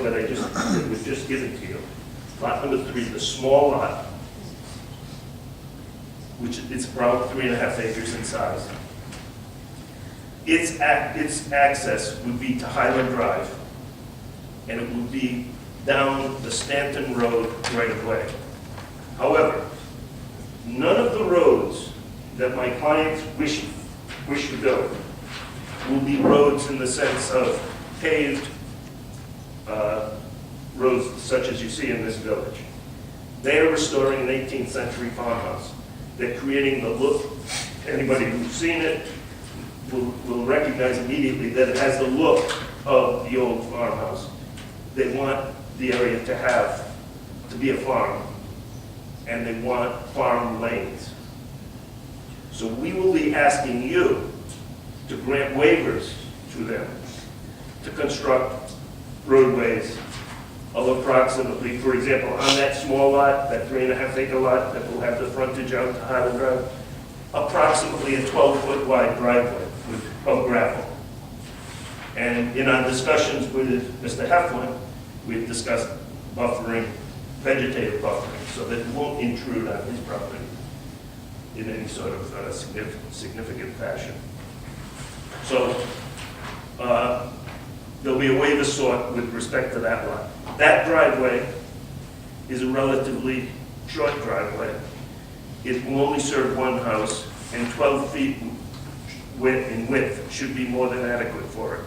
that was just given to you. Lot number 3, the small lot, which it's about 3.5 acres in size. Its access would be to Highland Drive, and it would be down the Stanton Road right of way. However, none of the roads that my clients wish to build will be roads in the sense of paved roads such as you see in this village. They are restoring an 18th century farmhouse. They're creating the look, anybody who's seen it will recognize immediately that it has the look of the old farmhouse. They want the area to be a farm, and they want farm lanes. So we will be asking you to grant waivers to them to construct roadways of approximately, for example, on that small lot, that 3.5 acre lot that will have the frontage out to Highland Drive, approximately a 12-foot wide driveway of gravel. And in our discussions with Mr. Heflin, we've discussed buffering, vegetative buffering, so that it won't intrude on his property in any sort of significant fashion. So there'll be a waiver sought with respect to that lot. That driveway is a relatively short driveway. It will only serve one house, and 12 feet in width should be more than adequate for it.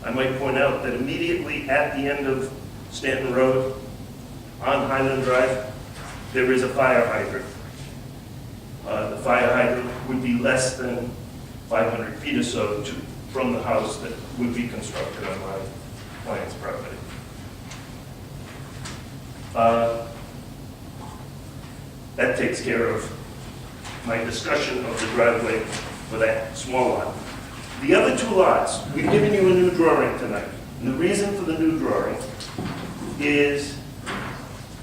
I might point out that immediately at the end of Stanton Road on Highland Drive, there is a fire hydrant. The fire hydrant would be less than 500 feet or so from the house that would be constructed on my client's property. That takes care of my discussion of the driveway for that small lot. The other 2 lots, we've given you a new drawing tonight. And the reason for the new drawing is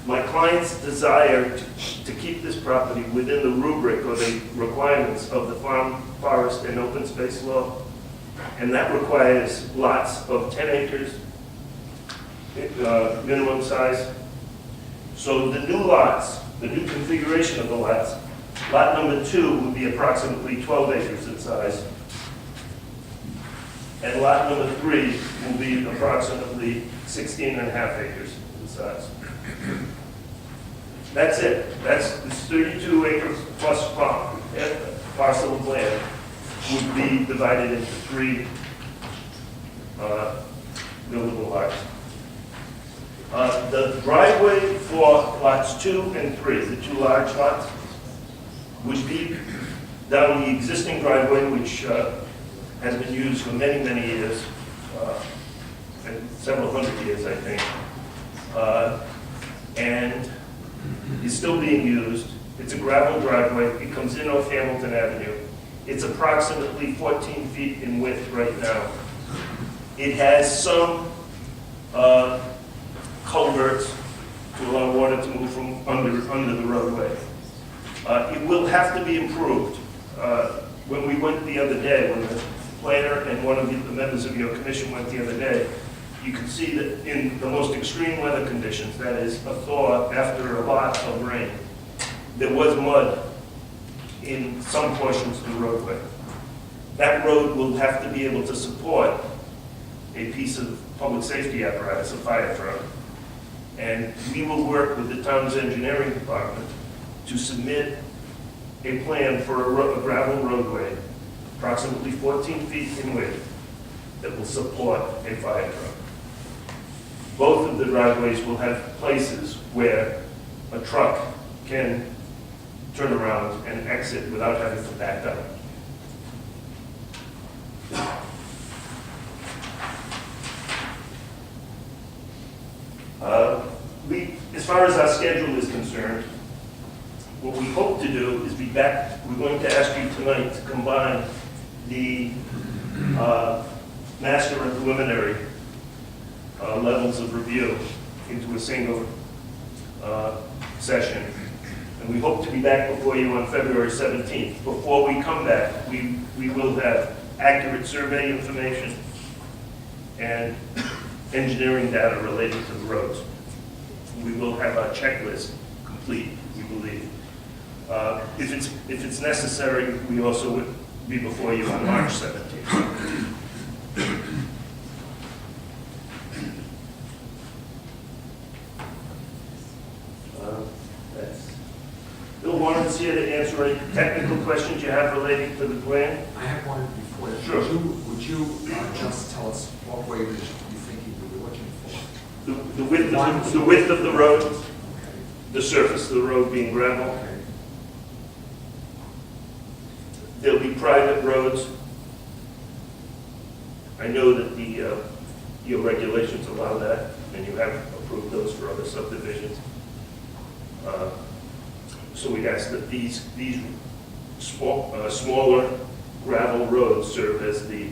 my client's desire to keep this property within the rubric or the requirements of the farm, forest, and open space law. And that requires lots of 10 acres, minimum size. So the new lots, the new configuration of the lots, lot number 2 would be approximately 12 acres in size. And lot number 3 will be approximately 16.5 acres in size. That's it. That's this 32 acres plus parcel of land would be divided into 3 buildable lots. The driveway for lots 2 and 3, the 2 large lots, would be down the existing driveway, which has been used for many, many years, and several hundred years, I think, and is still being used. It's a gravel driveway. It comes in off Hamilton Avenue. It's approximately 14 feet in width right now. It has some culverts to allow water to move from under the roadway. It will have to be improved. When we went the other day, when the planner and one of the members of your commission went the other day, you can see that in the most extreme weather conditions, that is a thaw after a lot of rain, there was mud in some portions of the roadway. That road will have to be able to support a piece of public safety apparatus, a fire truck. And we will work with the town's engineering department to submit a plan for a gravel roadway, approximately 14 feet in width, that will support a fire truck. Both of the driveways will have places where a truck can turn around and exit without having to back up. As far as our schedule is concerned, what we hope to do is be back. We're going to ask you tonight to combine the master and preliminary levels of review into a single session. And we hope to be back before you on February 17th. Before we come back, we will have accurate survey information and engineering data related to the roads. We will have our checklist complete, we believe. If it's necessary, we also would be before you on March 17th. Bill Warren's here to answer any technical questions you have relating to the plan. I have one before that. Sure. Would you just tell us what waivers you think you were looking for? The width of the road, Okay. the surface of the road being gravel. Okay. There'll be private roads. I know that your regulations allow that, and you have approved those for other subdivisions. So we ask that these smaller gravel roads serve as the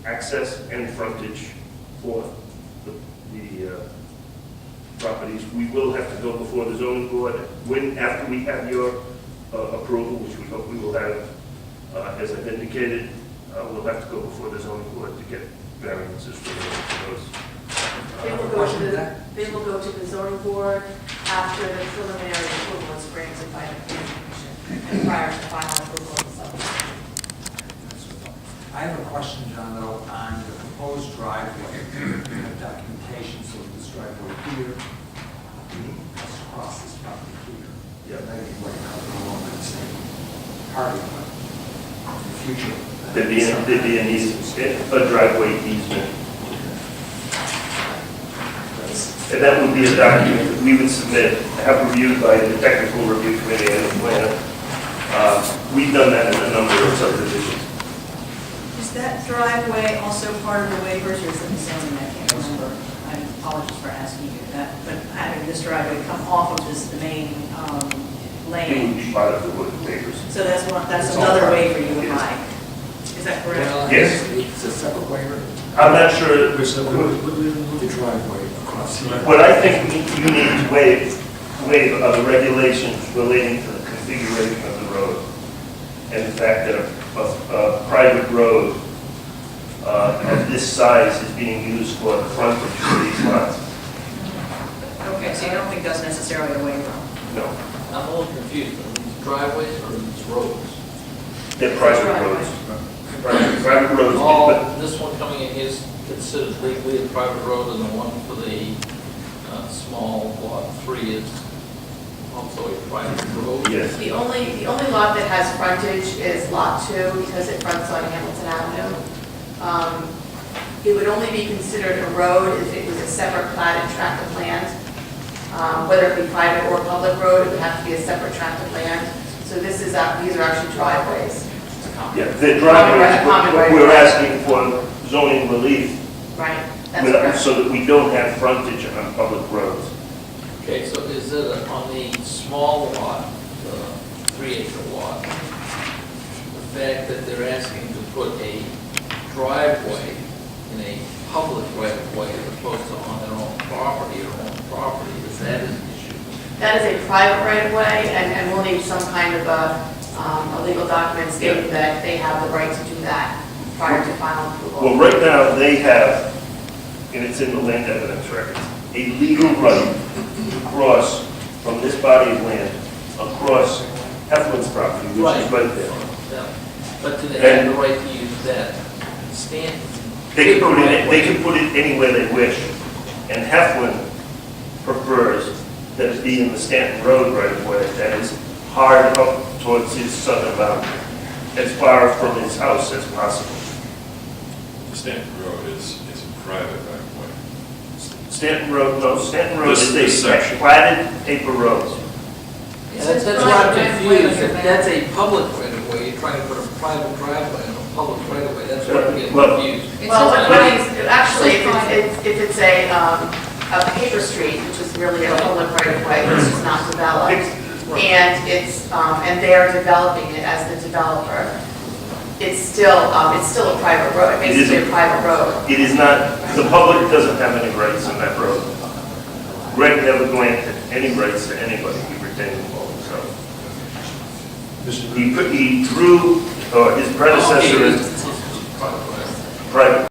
access and frontage for the properties. We will have to go before the zoning board after we have your approval, which we hope we will have. As I've indicated, we'll have to go before the zoning board to get variances for those. They will go to the zoning board after the preliminary approval is granted by the planning commission and prior to final approval of the subdivision. I have a question, John, though, on the proposed driveway. We have documentation, so this driveway here, cuts across this property here. Yeah. Maybe like no longer the same party, but in the future. There'd be an easement, a driveway easement. And that would be a document that we would submit, have reviewed by the technical review committee and the planner. We've done that in a number of subdivisions. Is that driveway also part of the waivers, or is it the zoning? I can't remember. I apologize for asking you that, but having this driveway come off of the main It would lane. be part of the waivers. So that's another waiver you would Yes. like. Is that correct? Well, Yes. It's a separate waiver. I'm not sure, The driveway across here. what I think you need to waive are the regulations relating to the configuration of the road. And the fact that a private road of this size is being used for the frontage of these lots. Okay, so you don't think that's necessarily a waiver? No, I'm a little confused, are these driveways or these roads? they're private roads. Private roads, All, but this one coming in is considered legally a private road, and the one for the small lot 3 is also a private road? yes. The only lot that has frontage is lot 2 because it fronts on Hamilton Avenue. It would only be considered a road if it was a separate platted tract of land. Whether it be private or public road, it would have to be a separate tract of land. So these are actually driveways. Yeah, the driveways, we're asking for zoning relief Right, that's correct. so that we don't have frontage on public roads. Okay, so is it on the small lot, the 3-acre lot, the fact that they're asking to put a driveway in a public right-of-way as opposed to on their own property or own property, is that an issue? That is a private right-of-way, and we'll need some kind of a legal document stating that they have the right to do that prior to final approval. Well, right now, they have, and it's in the land evidence records, a legal right to cross from this body of land across Heflin's property, which is right there. Yeah. But do they have the right to use that stand? They can put it anywhere they wish, and Heflin prefers that it be in the Stanton Road right of way, that is hard up towards his southern boundary, as far from his house as possible. The Stanton Road is a private right of way. Stanton Road This is a section. platted paper road. Yeah, that's why I'm confused, if that's a public right-of-way, you're trying to put a private driveway in a public right-of-way, that's why I'm getting Well- confused. Well, actually, if it's a paper street, which is really a public right-of-way, which is not developed, and they're developing it as the developer, it's still a private road, basically a private road. It is not, the public doesn't have any rights on that road. Greg never granted any rights to anybody, he retained them all himself. He drew, or his predecessor is private.